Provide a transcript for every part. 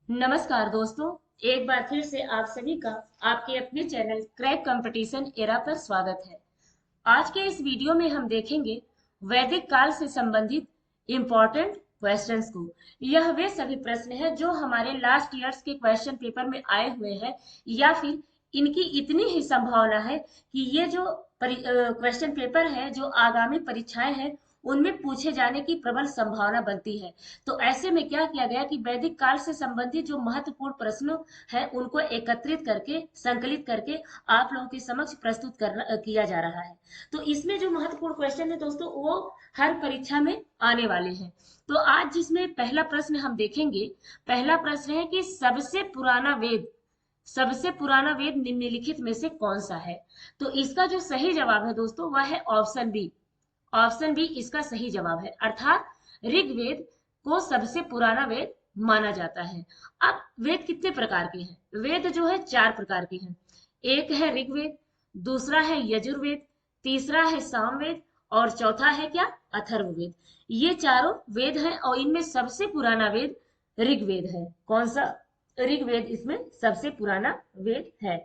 नमस्कार दोस्तों। एक बार फिर से आप सभी का आपके अपने चैनल क्रैक कंपटीशन एरा पर स्वागत है। आज के इस वीडियो में हम देखेंगे वैदिक काल से संबंधित इम्पोर्टेंट क्वेश्चंस को। यह वे सभी प्रश्न हैं जो हमारे लास्ट ईयर्स के क्वेश्चन पेपर में आए हुए हैं, या फिर इनकी इतनी ही संभावना है कि ये जो क्वेश्चन पेपर है जो आगामी परीक्षाएं हैं उनमें पूछे जाने की प्रबल संभावना बनती है। तो ऐसे में क्या किया गया कि वैदिक काल से संबंधित जो महत्वपूर्ण प्रश्न है उनको एकत्रित करके संकलित करके आप लोगों के समक्ष प्रस्तुत करना किया जा रहा है। तो इसमें जो महत्वपूर्ण क्वेश्चन है दोस्तों वो हर परीक्षा में आने वाले हैं। तो आज जिसमें पहला प्रश्न हम देखेंगे, पहला प्रश्न है कि सबसे पुराना वेद निम्नलिखित में से कौन सा है। तो इसका जो सही जवाब है दोस्तों वह है ऑप्शन बी। ऑप्शन बी इसका सही जवाब है, अर्थात ऋग्वेद को सबसे पुराना वेद माना जाता है। अब वेद कितने प्रकार के हैं? वेद जो है चार प्रकार के हैं। एक है ऋग्वेद, दूसरा है यजुर्वेद, तीसरा है सामवेद और चौथा है क्या? अथर्ववेद। ये चारों वेद हैं और इनमें सबसे पुराना वेद ऋग्वेद है। कौन सा? ऋग्वेद इसमें सबसे पुराना वेद है।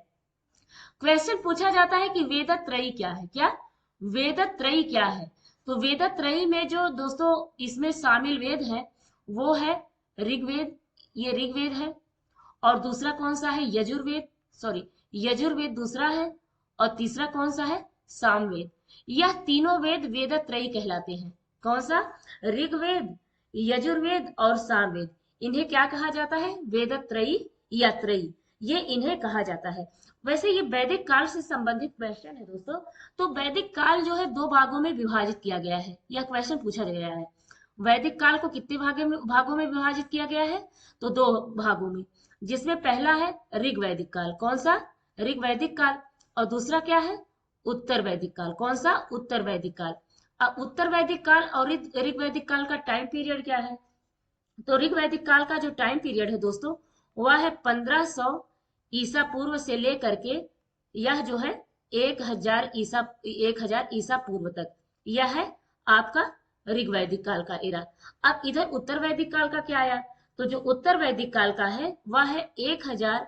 क्वेश्चन पूछा जाता है कि वेदत्रयी क्या है? क्या वेदत्रयी क्या है? तो वेदत्रयी में जो दोस्तों इसमें शामिल वेद है वो है ऋग्वेद, ये ऋग्वेद है। और दूसरा कौन सा है? यजुर्वेद, सॉरी, यजुर्वेद दूसरा है। और तीसरा कौन सा है? सामवेद। यह तीनों वेद वेदत्रयी कहलाते हैं। कौन सा? ऋग्वेद, यजुर्वेद और सामवेद। इन्हें क्या कहा जाता है? वेदत्रयी या त्रयी, ये इन्हें कहा जाता है। वैसे ये वैदिक काल से संबंधित क्वेश्चन है दोस्तों। तो वैदिक काल जो है दो भागों में विभाजित किया गया है, यह क्वेश्चन पूछा गया है। वैदिक काल को कितने भागों में विभाजित किया गया है? तो दो भागों में, जिसमें पहला है ऋग्वैदिक काल। कौन सा? ऋग्वैदिक काल। और दूसरा क्या है? उत्तर वैदिक काल। कौन सा? उत्तर वैदिक काल। अब उत्तर वैदिक काल और ऋग्वैदिक काल का टाइम पीरियड क्या है? तो ऋग्वैदिक काल का जो टाइम पीरियड है दोस्तों वह है 1500 ईसा पूर्व से लेकर के यह जो है 1000 ईसा पूर्व तक, यह है आपका ऋग्वैदिक काल का एरा। अब इधर उत्तर वैदिक काल का क्या आया? तो जो उत्तर वैदिक काल का है वह है 1000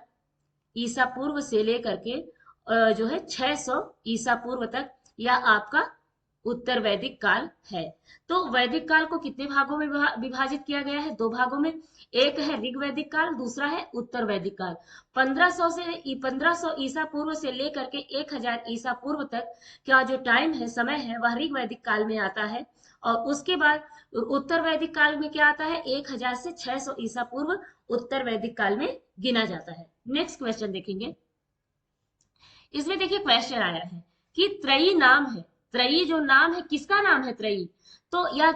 ईसा पूर्व से लेकर के जो है 600 ईसा पूर्व तक, यह आपका उत्तर वैदिक काल है। तो वैदिक काल को कितने भागों में विभाजित किया गया है? दो भागों में। एक है ऋग्वैदिक काल, दूसरा है उत्तर वैदिक काल। 1500 ईसा पूर्व से लेकर के 1000 ईसा पूर्व तक का जो टाइम है, समय है, वह ऋग्वैदिक काल में आता है। और उसके बाद उत्तर वैदिक काल में क्या आता है? 1000 से 600 ईसा पूर्व उत्तर वैदिक काल में गिना जाता है। नेक्स्ट क्वेश्चन देखेंगे। इसमें देखिए क्वेश्चन आया है कि त्रयी नाम है, त्रयी जो नाम है किसका नाम है? त्रयी। तो यह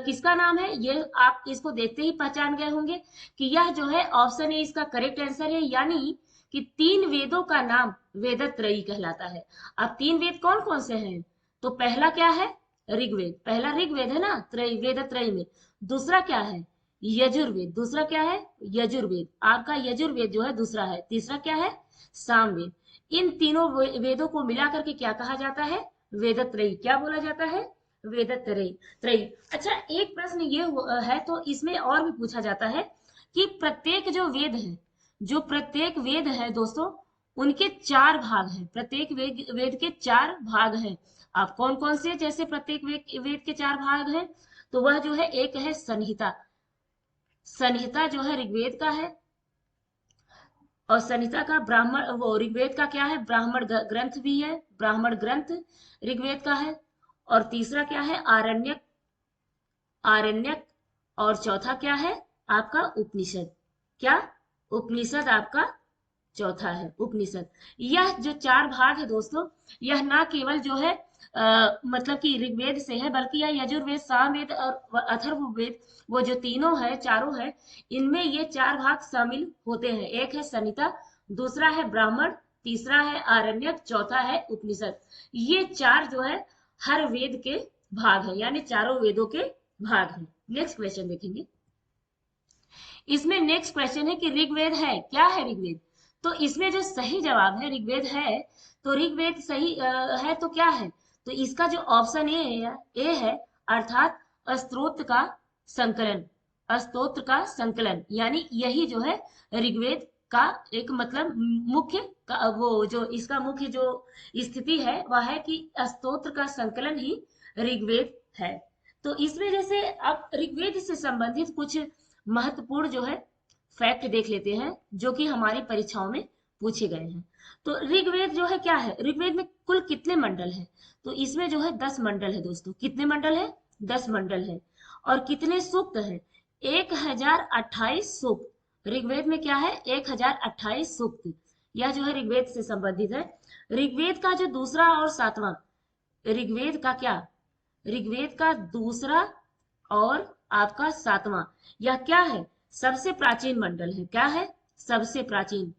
किसका नाम है? ये आप इसको देखते ही पहचान गए होंगे कि यह जो है ऑप्शन ए इसका करेक्ट आंसर है, यानी कि तीन वेदों का नाम वेदत्रयी कहलाता है। अब तीन वेद कौन कौन से हैं? तो पहला क्या है? ऋग्वेद, पहला ऋग्वेद है ना त्रयी, वेदत्रयी में। दूसरा क्या है? यजुर्वेद, दूसरा क्या है? यजुर्वेद, आपका यजुर्वेद जो है दूसरा है। तीसरा क्या है? सामवेद। इन तीनों वेदों को मिलाकर के क्या कहा जाता है? वेदत्रयी। क्या बोला जाता है? वेदत्रयी, त्रयी। अच्छा, एक प्रश्न ये है तो इसमें और भी पूछा जाता है कि प्रत्येक जो वेद है, जो प्रत्येक वेद है दोस्तों, उनके चार भाग हैं। प्रत्येक वेद के चार भाग हैं। आप कौन कौन से? जैसे प्रत्येक वेद के चार भाग हैं, तो वह जो है एक है संहिता। संहिता जो है ऋग्वेद का है, और संहिता का ब्राह्मण, वो ऋग्वेद का क्या है? ब्राह्मण ग्रंथ भी है, ब्राह्मण ग्रंथ ऋग्वेद का है। और तीसरा क्या है? आरण्यक, आरण्यक। और चौथा क्या है? आपका उपनिषद। क्या? उपनिषद आपका चौथा है, उपनिषद। यह जो चार भाग है दोस्तों, यह ना केवल जो है मतलब कि ऋग्वेद से है, बल्कि यह यजुर्वेद, सामवेद और अथर्ववेद, वो जो तीनों है, चारों है, इनमें ये चार भाग शामिल होते हैं। एक है संहिता, दूसरा है ब्राह्मण, तीसरा है आरण्यक, चौथा है उपनिषद। ये चार जो है हर वेद के भाग है, यानी चारों वेदों के भाग हैं। नेक्स्ट क्वेश्चन देखेंगे। इसमें नेक्स्ट क्वेश्चन है कि ऋग्वेद है क्या? है ऋग्वेद। तो इसमें जो सही जवाब है ऋग्वेद है। तो ऋग्वेद सही है तो क्या है? तो इसका जो ऑप्शन ए है, अर्थात स्तोत्र का संकलन। स्तोत्र का संकलन, यानी यही जो है ऋग्वेद का एक मतलब मुख्य वो जो इसका मुख्य जो स्थिति है वह है कि स्तोत्र का संकलन ही ऋग्वेद है। तो इसमें जैसे अब ऋग्वेद से संबंधित कुछ महत्वपूर्ण जो है फैक्ट देख लेते हैं जो कि हमारी परीक्षाओं में पूछे गए हैं। तो ऋग्वेद जो है क्या है, ऋग्वेद में कुल कितने मंडल हैं? तो इसमें जो है 10 मंडल है दोस्तों। कितने मंडल है? 10 मंडल है। और कितने सूक्त है? 1028 सूक्त। ऋग्वेद में क्या है? 1028 सूक्त। यह जो है ऋग्वेद से संबंधित है। ऋग्वेद का जो दूसरा और सातवां, ऋग्वेद का क्या, ऋग्वेद का दूसरा और आपका सातवां, यह क्या है? सबसे प्राचीन मंडल है। क्या है? सबसे प्राचीन,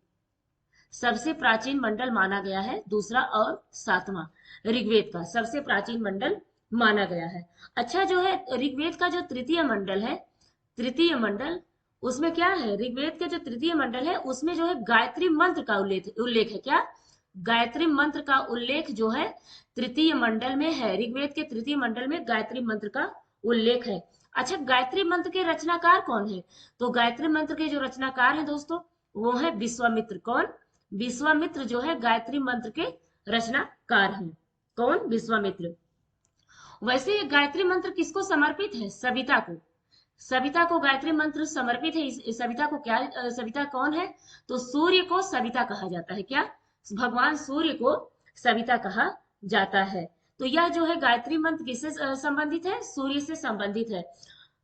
सबसे प्राचीन मंडल माना गया है दूसरा और सातवां। ऋग्वेद का सबसे प्राचीन मंडल माना गया है। अच्छा, जो है ऋग्वेद का जो तृतीय मंडल है, तृतीय मंडल, उसमें क्या है? ऋग्वेद का जो तृतीय मंडल है उसमें जो है गायत्री मंत्र का उल्लेख उल्लेख है। क्या? गायत्री मंत्र का उल्लेख जो है तृतीय मंडल में है। ऋग्वेद के तृतीय मंडल में गायत्री मंत्र का उल्लेख है। अच्छा, गायत्री मंत्र के रचनाकार कौन है? तो गायत्री मंत्र के जो रचनाकार हैं दोस्तों वो है विश्वामित्र। कौन? विश्वामित्र जो है गायत्री मंत्र के रचनाकार हैं। कौन? विश्वामित्र। वैसे ये गायत्री मंत्र किसको समर्पित है? सविता को। सविता को गायत्री मंत्र समर्पित है। सविता को क्या, सविता कौन है? तो सूर्य को सविता कहा जाता है। क्या? भगवान सूर्य को सविता कहा जाता है। तो यह जो है गायत्री मंत्र किससे संबंधित है? सूर्य से संबंधित है।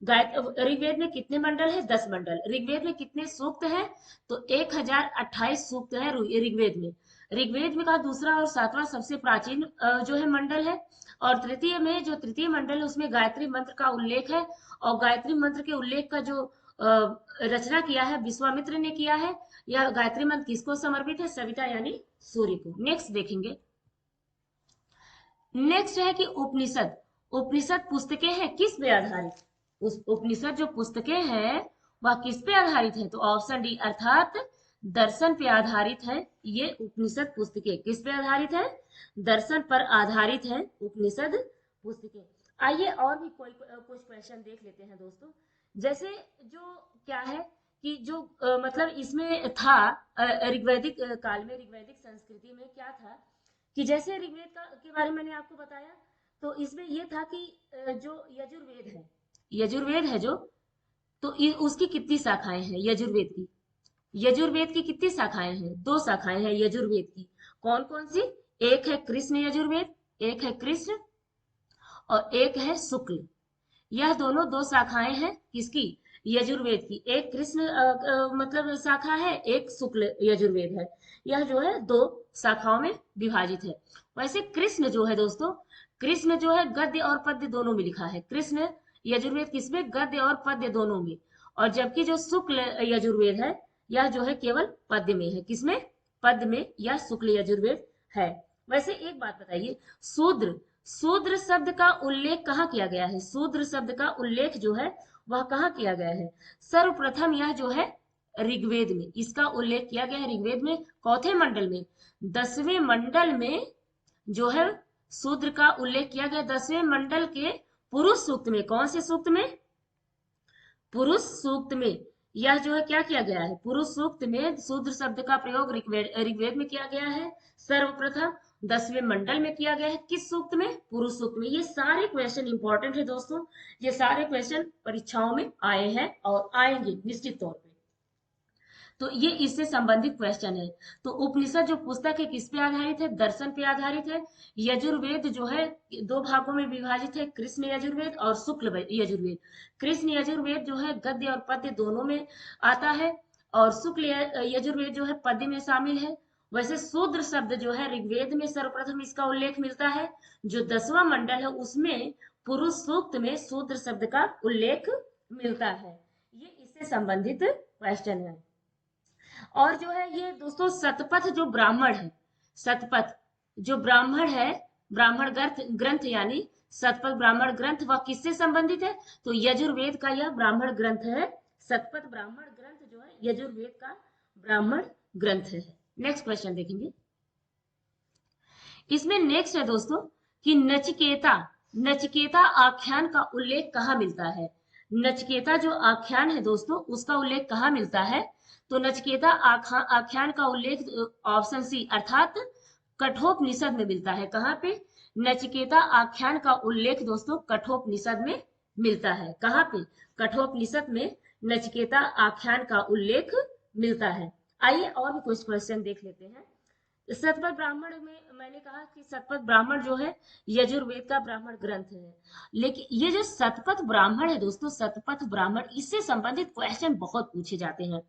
ऋग्वेद में कितने मंडल है? 10 मंडल। ऋग्वेद में कितने सूक्त है? तो 1028 सूक्त है ऋग्वेद में। ऋग्वेद में का दूसरा और सातवां सबसे प्राचीन जो है मंडल है। और तृतीय में जो तृतीय मंडल है उसमें गायत्री मंत्र का उल्लेख है। और गायत्री मंत्र के उल्लेख का जो रचना किया है विश्वामित्र ने किया है। यह गायत्री मंत्र किसको समर्पित है? सविता यानी सूर्य को। नेक्स्ट देखेंगे। नेक्स्ट है कि उपनिषद। उपनिषद पुस्तकें हैं किस पे आधारित? उस उपनिषद जो पुस्तकें हैं वह किस पे आधारित है? तो ऑप्शन डी अर्थात दर्शन पे आधारित है। ये उपनिषद पुस्तकें किस पे आधारित है? दर्शन पर आधारित है उपनिषद पुस्तकें। आइए और भी कोई कुछ क्वेश्चन देख लेते हैं दोस्तों। जैसे जो क्या है कि जो मतलब इसमें था ऋग्वैदिक काल में, ऋग्वैदिक संस्कृति में क्या था कि जैसे ऋग्वेद का के बारे में मैंने आपको बताया, तो इसमें ये था कि जो यजुर्वेद है, यजुर्वेद है जो, तो उसकी कितनी शाखाएं हैं यजुर्वेद की? यजुर्वेद की कितनी शाखाएं हैं? 2 शाखाएं हैं यजुर्वेद की। कौन कौन सी? एक है कृष्ण यजुर्वेद, एक है कृष्ण और एक है शुक्ल। यह दोनों 2 शाखाएं हैं किसकी? यजुर्वेद की। एक कृष्ण मतलब शाखा है, एक शुक्ल यजुर्वेद है। यह जो है 2 शाखाओं में विभाजित है। वैसे कृष्ण जो है दोस्तों, कृष्ण जो है गद्य और पद्य दोनों में लिखा है। कृष्ण यजुर्वेद किसमें? गद्य और पद्य दोनों में। और जबकि जो शुक्ल यजुर्वेद है यह जो है केवल पद्य में है। किसमें? पद्य में यह शुक्ल यजुर्वेद है। वैसे एक बात बताइए, शूद्र, शूद्र शब्द का उल्लेख कहाँ किया गया है? शूद्र शब्द का उल्लेख जो है वह कहाँ किया गया है? सर्वप्रथम यह जो है ऋग्वेद में इसका उल्लेख किया गया है। ऋग्वेद में चौथे मंडल में, 10वें मंडल में जो है शूद्र का उल्लेख किया गया। 10वें मंडल के पुरुष सूक्त में। कौन से सूक्त में? पुरुष सूक्त में। यह जो है क्या किया गया है? पुरुष सूक्त में शूद्र शब्द का प्रयोग ऋग्वेद में किया गया है। सर्वप्रथम 10वें मंडल में किया गया है। किस सूक्त में? पुरुष सूक्त में। ये सारे क्वेश्चन इंपॉर्टेंट है दोस्तों। ये सारे क्वेश्चन परीक्षाओं में आए हैं और आएंगे निश्चित तौर पे। तो ये इससे संबंधित क्वेश्चन है। तो उपनिषद जो पुस्तक है किस पे आधारित है? दर्शन पे आधारित है। यजुर्वेद जो है 2 भागों में विभाजित है, कृष्ण यजुर्वेद और शुक्ल यजुर्वेद। कृष्ण यजुर्वेद जो है गद्य और पद्य दोनों में आता है और शुक्ल यजुर्वेद जो है पद्य में शामिल है। वैसे शूद्र शब्द जो है ऋग्वेद में सर्वप्रथम इसका उल्लेख मिलता है। जो 10वां मंडल है उसमें पुरुष सूक्त में शूद्र शब्द का उल्लेख मिलता है। ये इससे संबंधित क्वेश्चन है। और जो है ये दोस्तों शतपथ जो ब्राह्मण है, शतपथ जो ब्राह्मण है, ब्राह्मण ग्रंथ यानी शतपथ ब्राह्मण ग्रंथ, वह किससे संबंधित है? तो यजुर्वेद का यह ब्राह्मण ग्रंथ है। शतपथ ब्राह्मण ग्रंथ जो है यजुर्वेद का ब्राह्मण ग्रंथ है। नेक्स्ट क्वेश्चन देखेंगे। इसमें नेक्स्ट है दोस्तों कि नचिकेता, नचिकेता आख्यान का उल्लेख कहाँ मिलता है? नचिकेता जो आख्यान है दोस्तों, उसका उल्लेख कहाँ मिलता है? तो नचिकेता आख्यान का उल्लेख ऑप्शन सी अर्थात कठोपनिषद में मिलता है। कहाँ पे? नचिकेता आख्यान का उल्लेख दोस्तों कठोपनिषद में मिलता है। कहाँ पे? कठोपनिषद में नचिकेता आख्यान का उल्लेख मिलता है। आइए और भी कुछ क्वेश्चन देख लेते हैं। शतपथ ब्राह्मण में मैंने कहा कि शतपथ ब्राह्मण जो है यजुर्वेद का ब्राह्मण ग्रंथ है। लेकिन ये जो शतपथ ब्राह्मण है दोस्तों, शतपथ ब्राह्मण, इससे संबंधित क्वेश्चन बहुत पूछे जाते हैं।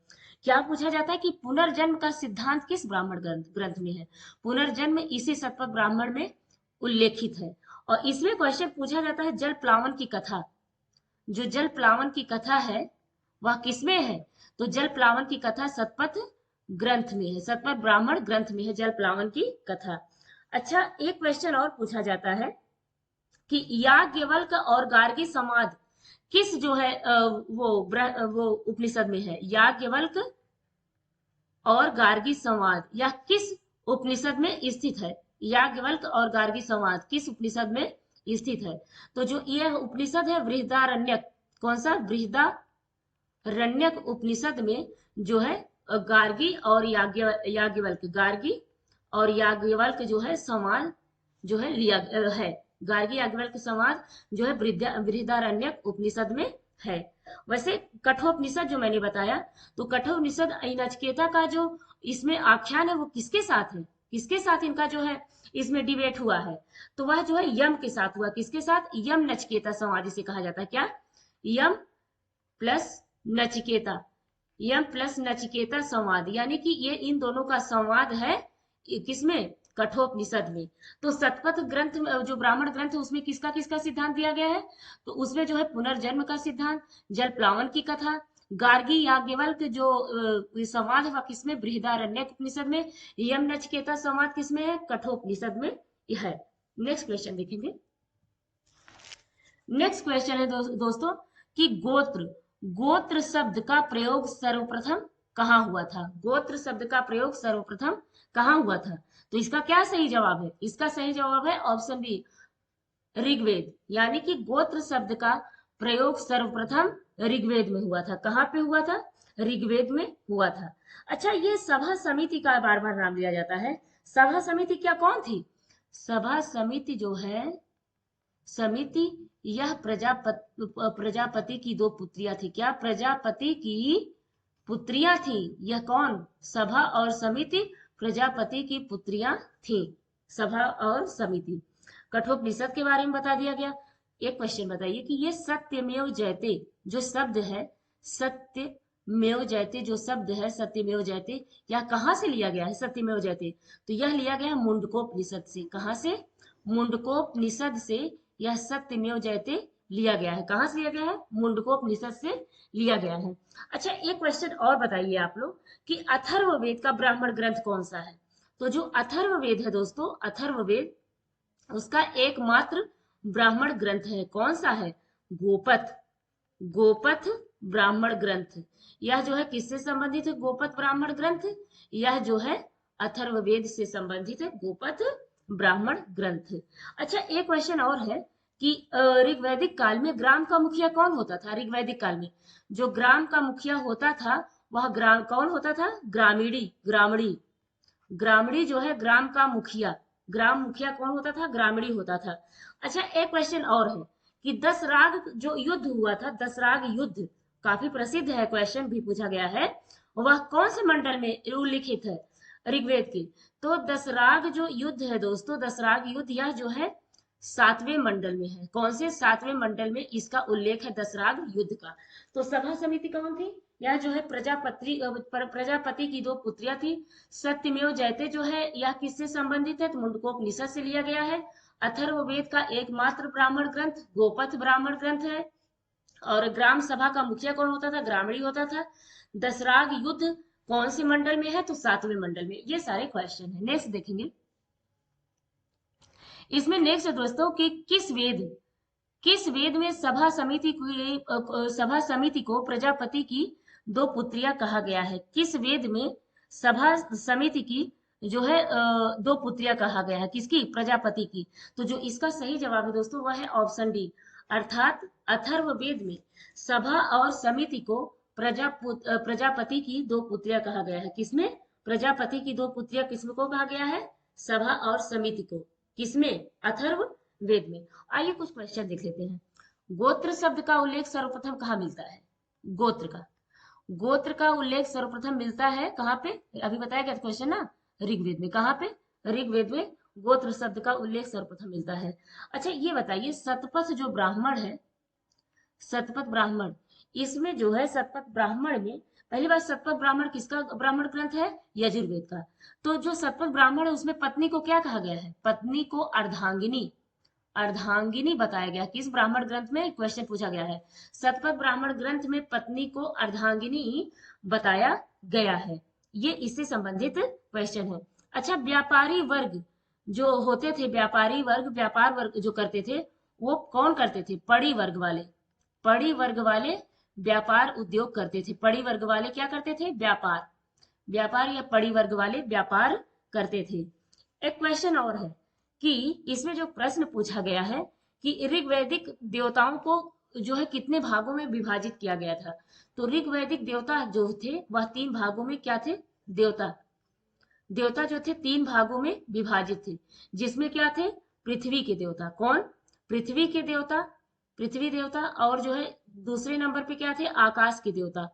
क्या पूछा जाता है कि पुनर्जन्म का सिद्धांत किस ब्राह्मण ग्रंथ में है? पुनर्जन्म इसी शतपथ ब्राह्मण में उल्लेखित है। और इसमें क्वेश्चन पूछा जाता है जल प्लावन की कथा, जो जल प्लावन की कथा है वह किसमें है? तो जल प्लावन की कथा शतपथ ग्रंथ में है, शतपथ ब्राह्मण ग्रंथ में है जल प्लावन की कथा। अच्छा, एक क्वेश्चन और पूछा जाता है कि याज्ञवल्क और गार्गी संवाद किस जो है वो उपनिषद में है? याज्ञवल्क और गार्गी संवाद यह किस उपनिषद में स्थित है? याज्ञवल्क और गार्गी संवाद किस उपनिषद में स्थित है? तो जो यह उपनिषद है बृहदारण्यक, कौन सा? बृहदारण्यक उपनिषद में जो है गार्गी और याज्ञवल्क, गार्गी और याज्ञवल्क जो है संवाद जो है लिया है। गार्गी याज्ञवल्क संवाद जो है बृहदारण्यक उपनिषद में है। वैसे कठोपनिषद जो मैंने बताया, तो कठोपनिषद नचिकेता का जो इसमें आख्यान है वो किसके साथ है? किसके साथ इनका जो है इसमें डिबेट हुआ है? तो वह जो है यम के साथ हुआ। किसके साथ? यम नचिकेता संवाद इसे कहा जाता है। क्या? यम प्लस नचिकेता, यम प्लस नचिकेता संवाद, यानी कि ये इन दोनों का संवाद है किसमें? कठोपनिषद में। तो शतपथ ग्रंथ जो ब्राह्मण ग्रंथ है उसमें किसका किसका सिद्धांत दिया गया है? तो उसमें जो है पुनर्जन्म का सिद्धांत, जल प्लावन की कथा, गार्गी याज्ञवल्क जो संवाद है वह किसमें? बृहदारण्यक उपनिषद में। यम नचिकेता संवाद किसमें है? कठोपनिषद में है। नेक्स्ट क्वेश्चन देखेंगे। नेक्स्ट क्वेश्चन है दोस्तों कि गोत्र, गोत्र शब्द का प्रयोग सर्वप्रथम कहाँ हुआ था? गोत्र शब्द का प्रयोग सर्वप्रथम कहाँ हुआ था? तो इसका क्या सही जवाब है? इसका सही जवाब है ऑप्शन बी, ऋग्वेद। यानी कि गोत्र शब्द का प्रयोग सर्वप्रथम ऋग्वेद में हुआ था। कहाँ पे हुआ था? ऋग्वेद में हुआ था। अच्छा, ये सभा समिति का बार बार नाम लिया जाता है। सभा समिति क्या कौन थी? सभा समिति जो है समिति, यह प्रजापति की दो पुत्रियां थी। क्या? प्रजापति की पुत्रियां थी। यह कौन? सभा और समिति प्रजापति की पुत्रियां थी। सभा और समिति। कठोपनिषद के बारे में बता दिया गया। एक क्वेश्चन बताइए कि ये सत्यमेव जयते जो शब्द है, सत्यमेव जयते जो शब्द है, सत्यमेव जयते, यह कहाँ से लिया गया है? सत्यमेव जयते, तो यह लिया गया है मुंडकोपनिषद से। कहाँ से? मुंडकोपनिषद से यह सत्यमेव जयते लिया गया है। कहाँ से लिया गया है? मुंडकोपनिषद से लिया गया है। अच्छा, एक क्वेश्चन और बताइए आप लोग कि अथर्ववेद का ब्राह्मण ग्रंथ कौन सा है? तो जो अथर्ववेद है दोस्तों, अथर्ववेद उसका एकमात्र ब्राह्मण ग्रंथ है। कौन सा है? गोपथ, गोपथ ब्राह्मण ग्रंथ। यह जो है किससे संबंधित है? गोपथ ब्राह्मण ग्रंथ। यह जो है अथर्ववेद से संबंधित है, गोपथ ब्राह्मण ग्रंथ। अच्छा, एक क्वेश्चन और है कि ऋग्वैदिक काल में ग्राम का मुखिया कौन होता था? ऋग्वैदिक काल में जो ग्राम का मुखिया होता था वह ग्राम कौन होता था? ग्रामीणी, ग्रामणी, ग्रामणी जो है ग्राम का मुखिया, ग्राम मुखिया कौन होता था? ग्रामीणी होता था। अच्छा, एक क्वेश्चन और है कि दसराग जो युद्ध हुआ था, दसराग युद्ध काफी प्रसिद्ध है, क्वेश्चन भी पूछा गया है, वह कौन से मंडल में उल्लिखित है? ऋग्वेद की। तो दसराग जो युद्ध है दोस्तों, दसराग युद्ध यह जो है 7वें मंडल में है। कौन से? 7वें मंडल में इसका उल्लेख है दसराग युद्ध का। तो सभा समिति कौन थी? यह जो है प्रजापति की दो पुत्रियां थी। सत्यमेव जयते जो है यह किससे संबंधित है? तो मुंडकोपनिषद से लिया गया है। अथर्ववेद का एकमात्र ब्राह्मण ग्रंथ गोपथ ब्राह्मण ग्रंथ है। और ग्राम सभा का मुखिया कौन होता था? ग्रामीणी होता था। दसराग युद्ध कौन से मंडल में है? तो 7वें मंडल में। ये सारे क्वेश्चन है। नेक्स्ट देखेंगे। इसमें नेक्स्ट है दोस्तों कि किस वेद में सभा समिति को प्रजापति की दो पुत्रियां कहा गया है? किस वेद में सभा समिति की जो है दो पुत्रियां कहा गया है? किसकी? प्रजापति की। तो जो इसका सही जवाब है दोस्तों वह है ऑप्शन डी, अर्थात अथर्ववेद में सभा और समिति को प्रजापति की दो पुत्रियां कहा गया है। किसमें? प्रजापति की दो पुत्रियां किसमें को कहा गया है? सभा और समिति को। किसमें? अथर्ववेद में। आइए कुछ क्वेश्चन देख लेते हैं। गोत्र शब्द का उल्लेख सर्वप्रथम कहाँ मिलता है? गोत्र का उल्लेख सर्वप्रथम मिलता है कहाँ पे? अभी बताया गया क्वेश्चन ना, ऋग्वेद में। कहाँ पे? ऋग्वेद में गोत्र शब्द का उल्लेख सर्वप्रथम मिलता है। अच्छा ये बताइए, शतपथ जो ब्राह्मण है, शतपथ ब्राह्मण, इसमें जो है शतपथ ब्राह्मण में पहली बात, शतपथ ब्राह्मण किसका ब्राह्मण ग्रंथ है? यजुर्वेद का। तो जो शतपथ ब्राह्मण है उसमें पत्नी को क्या कहा गया है? पत्नी को अर्धांगिनी, अर्धांगिनी बताया गया। किस ब्राह्मण ग्रंथ में? क्वेश्चन पूछा गया है। शतपथ ब्राह्मण ग्रंथ में पत्नी को अर्धांगिनी बताया गया है। ये इससे संबंधित क्वेश्चन है। अच्छा, व्यापारी वर्ग जो होते थे, व्यापारी वर्ग, व्यापार वर्ग जो करते थे, वो कौन करते थे? पड़ी वर्ग वाले। पड़ी वर्ग वाले व्यापार उद्योग करते थे। पड़ी वर्ग वाले क्या करते थे? व्यापार या पड़ी वर्ग वाले व्यापार करते थे। एक क्वेश्चन और है कि इसमें जो प्रश्न पूछा गया है कि ऋग्वैदिक देवताओं को जो है कितने भागों में विभाजित किया गया था? तो ऋग्वैदिक देवता जो थे वह 3 भागों में क्या थे? देवता जो थे 3 भागों में विभाजित थे, जिसमें क्या थे? पृथ्वी के देवता। कौन? पृथ्वी के देवता, पृथ्वी देवता। और जो है दूसरे नंबर पे क्या थे? आकाश के देवता।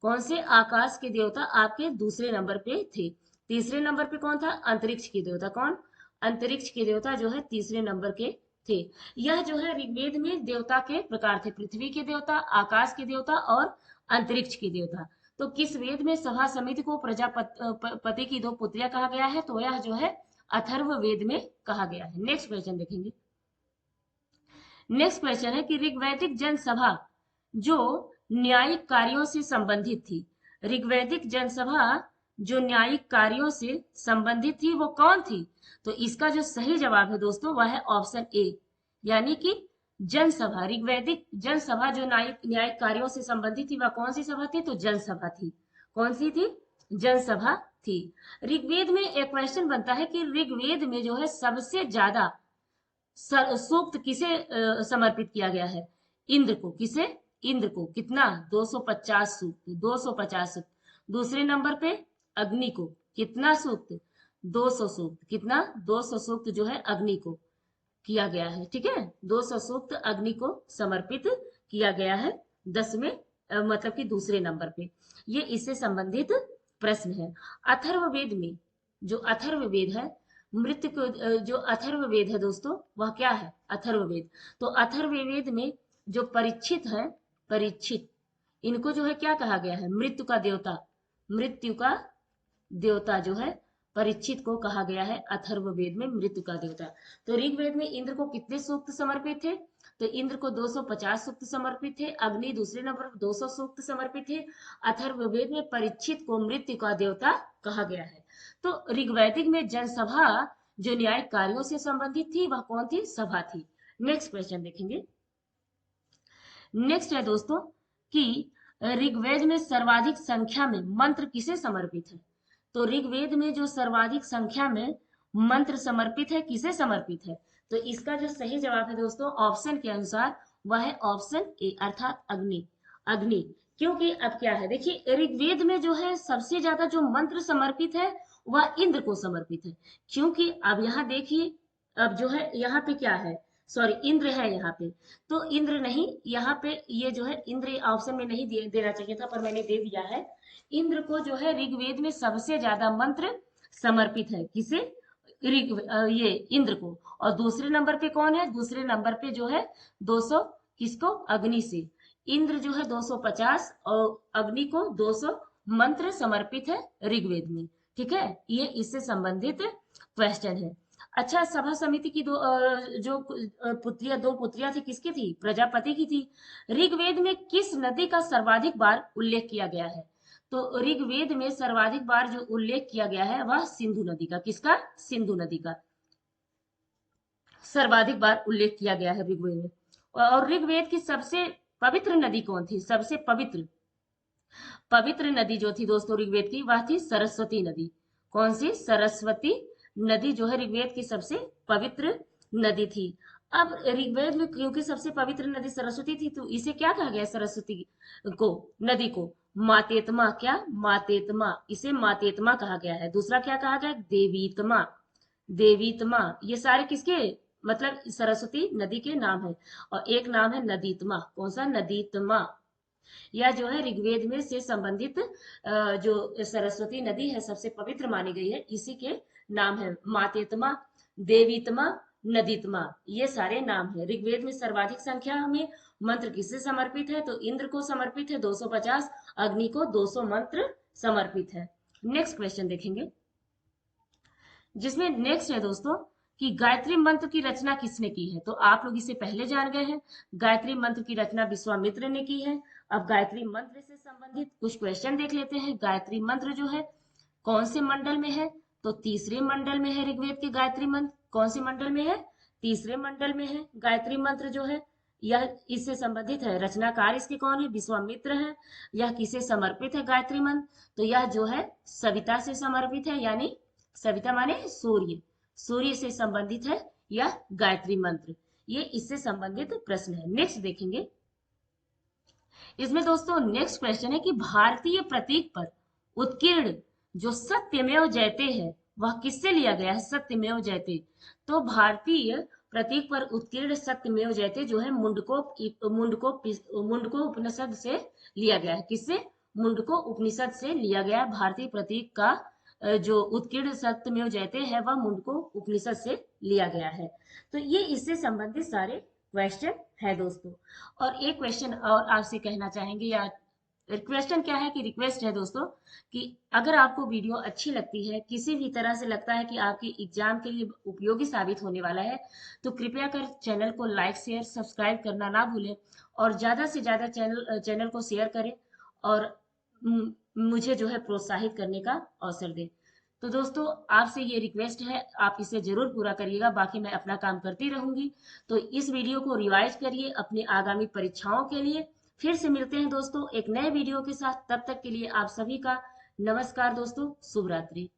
कौन से? आकाश के देवता आपके दूसरे नंबर पे थे। तीसरे नंबर पे कौन था? अंतरिक्ष के देवता। कौन? अंतरिक्ष के देवता जो है तीसरे नंबर के थे। यह जो है ऋग्वेद में देवता के प्रकार थे, पृथ्वी के देवता, आकाश के देवता और अंतरिक्ष के देवता। तो किस वेद में सभा समिति को प्रजापति की दो पुत्रियां कहा गया है? तो यह जो है अथर्व वेद में कहा गया है। नेक्स्ट क्वेश्चन देखेंगे। नेक्स्ट क्वेश्चन है कि ऋग्वैदिक जनसभा जो न्यायिक कार्यों से संबंधित थी, ऋग्वैदिक जनसभा जो न्यायिक कार्यों से संबंधित थी वो कौन थी? तो इसका जो सही जवाब है दोस्तों वह है ऑप्शन ए, यानी कि जनसभा। ऋग्वैदिक जनसभा जो न्यायिक कार्यों से संबंधित थी वह कौन सी सभा थी? तो जनसभा थी। कौन सी थी? जनसभा थी। ऋग्वेद में एक क्वेश्चन बनता है कि ऋग्वेद में जो है सबसे ज्यादा सूक्त किसे समर्पित किया गया है? इंद्र को। किसे? इंद्र को। कितना? 250 सूक्त, 250 सूक्त। दूसरे नंबर पे अग्नि को। कितना सूक्त? 200 सूक्त। कितना? 200 सूक्त जो है अग्नि को किया गया है। ठीक है, 200 सूक्त अग्नि को समर्पित किया गया है 10वें मतलब कि दूसरे नंबर पे। ये इससे संबंधित प्रश्न है। अथर्ववेद में जो अथर्ववेद है, मृत्यु को जो अथर्ववेद है दोस्तों वह क्या है? अथर्ववेद। तो अथर्ववेद में जो परीक्षित है, परीक्षित, इनको जो है क्या कहा गया है? मृत्यु का देवता। मृत्यु का देवता जो है परीक्षित को कहा गया है अथर्ववेद में मृत्यु का देवता। तो ऋग्वेद में इंद्र को कितने सूक्त समर्पित थे? तो इंद्र को 250 सूक्त समर्पित थे। अग्नि दूसरे नंबर पर 200 सूक्त समर्पित थे। अथर्ववेद में परीक्षित को मृत्यु का देवता कहा गया है। तो ऋग्वैदिक में जनसभा जो न्यायिक कार्यों से संबंधित थी वह कौन थी? सभा थी। नेक्स्ट क्वेश्चन देखेंगे। नेक्स्ट है दोस्तों कि ऋग्वेद में सर्वाधिक संख्या में मंत्र किसे समर्पित है? तो ऋग्वेद में जो सर्वाधिक संख्या में मंत्र समर्पित है किसे समर्पित है? तो इसका जो सही जवाब है दोस्तों ऑप्शन के अनुसार वह है ऑप्शन ए, अर्थात अग्नि। अग्नि। क्योंकि अब क्या है, देखिए ऋग्वेद में जो है सबसे ज्यादा जो मंत्र समर्पित है वह इंद्र को समर्पित है। क्योंकि अब यहाँ देखिए, अब जो है यहाँ पे क्या है, सॉरी इंद्र है यहाँ पे, तो इंद्र नहीं, यहाँ पे ये जो है इंद्र ऑप्शन में नहीं देना चाहिए था पर मैंने दे दिया है। इंद्र को जो है ऋग्वेद में सबसे ज्यादा मंत्र समर्पित है। किसे? ये इंद्र को। और दूसरे नंबर पे कौन है? दूसरे नंबर पे जो है 200 किसको? अग्नि से। इंद्र जो है 250 और अग्नि को 200 मंत्र समर्पित है ऋग्वेद में। ठीक है, ये इससे संबंधित क्वेश्चन है। अच्छा, सभा समिति की जो दो पुत्रियां थी किसकी थी? प्रजापति की थी। ऋग्वेद में किस नदी का सर्वाधिक बार उल्लेख किया गया है? तो ऋग्वेद में सर्वाधिक बार जो उल्लेख किया गया है वह सिंधु नदी का। किसका? सिंधु नदी का सर्वाधिक बार उल्लेख किया गया है ऋग्वेद में। और ऋग्वेद की सबसे पवित्र नदी कौन थी? सबसे पवित्र नदी जो थी दोस्तों ऋग्वेद की वह थी सरस्वती नदी। कौन सी? सरस्वती नदी जो है ऋग्वेद की सबसे पवित्र नदी थी। अब ऋग्वेद में क्योंकि सबसे पवित्र नदी सरस्वती थी, तो इसे क्या कहा गया, सरस्वती को, नदी को मातेत्मा, क्या मातेत्मा, इसे मातेत्मा कहा गया है। दूसरा क्या कहा गया, देवीतमा, देवीतमा, ये सारे किसके, मतलब सरस्वती नदी के नाम है। और एक नाम है नदीतमा, कौन सा, नदीतमा, या जो है ऋग्वेद में से संबंधित जो सरस्वती नदी है सबसे पवित्र मानी गई है, इसी के नाम है मातेत्मा, देवीतमा, नदीतमा, ये सारे नाम है। ऋग्वेद में सर्वाधिक संख्या में मंत्र किससे समर्पित है, तो इंद्र को समर्पित है 250, अग्नि को 200 मंत्र समर्पित है। नेक्स्ट क्वेश्चन देखेंगे, जिसमें नेक्स्ट है दोस्तों कि गायत्री मंत्र की रचना किसने की है। तो आप लोग इसे पहले जान गए हैं, गायत्री मंत्र की रचना विश्वामित्र ने की है। अब गायत्री मंत्र से संबंधित कुछ क्वेश्चन देख लेते हैं। गायत्री मंत्र जो है कौन से मंडल में है, तो तीसरे मंडल में है ऋग्वेद के गायत्री मंत्र। कौन से मंडल में है, तीसरे मंडल में है गायत्री मंत्र जो है। यह इससे संबंधित है, रचनाकार इसके कौन है, विश्वामित्र है। यह किसे समर्पित है गायत्री मंत्र, तो यह जो है सविता से समर्पित है, यानी सविता माने सूर्य, सूर्य से संबंधित है यह गायत्री मंत्र। ये इससे संबंधित प्रश्न है। नेक्स्ट देखेंगे, इसमें दोस्तों नेक्स्ट क्वेश्चन है कि भारतीय प्रतीक पर उत्कीर्ण जो सत्यमेव जयते है वह किससे लिया गया है, सत्यमेव जयते। तो भारतीय प्रतीक पर उत्कीर्ण सत्यमेव जयते जो है मुंडको उपनिषद से लिया गया है। किससे, मुंडको उपनिषद से लिया गया है। भारतीय प्रतीक का जो उत्कीर्ण सत्यमेव जयते है वह मुंडको उपनिषद से लिया गया है। तो ये इससे संबंधित सारे क्वेश्चन है दोस्तों। और एक क्वेश्चन और आपसे कहना चाहेंगे, या क्वेश्चन क्या है कि रिक्वेस्ट है दोस्तों, कि अगर आपको वीडियो अच्छी लगती है, किसी भी तरह से लगता है कि आपके एग्जाम के लिए उपयोगी साबित होने वाला है, तो कृपया कर चैनल को लाइक शेयर सब्सक्राइब करना ना भूलें, और ज्यादा से ज्यादा चैनल को शेयर करें, और मुझे जो है प्रोत्साहित करने का अवसर दें। तो दोस्तों आपसे ये रिक्वेस्ट है, आप इसे जरूर पूरा करिएगा, बाकी मैं अपना काम करती रहूंगी। तो इस वीडियो को रिवाइज करिए अपनी आगामी परीक्षाओं के लिए। फिर से मिलते हैं दोस्तों एक नए वीडियो के साथ, तब तक के लिए आप सभी का नमस्कार दोस्तों, शुभ रात्रि।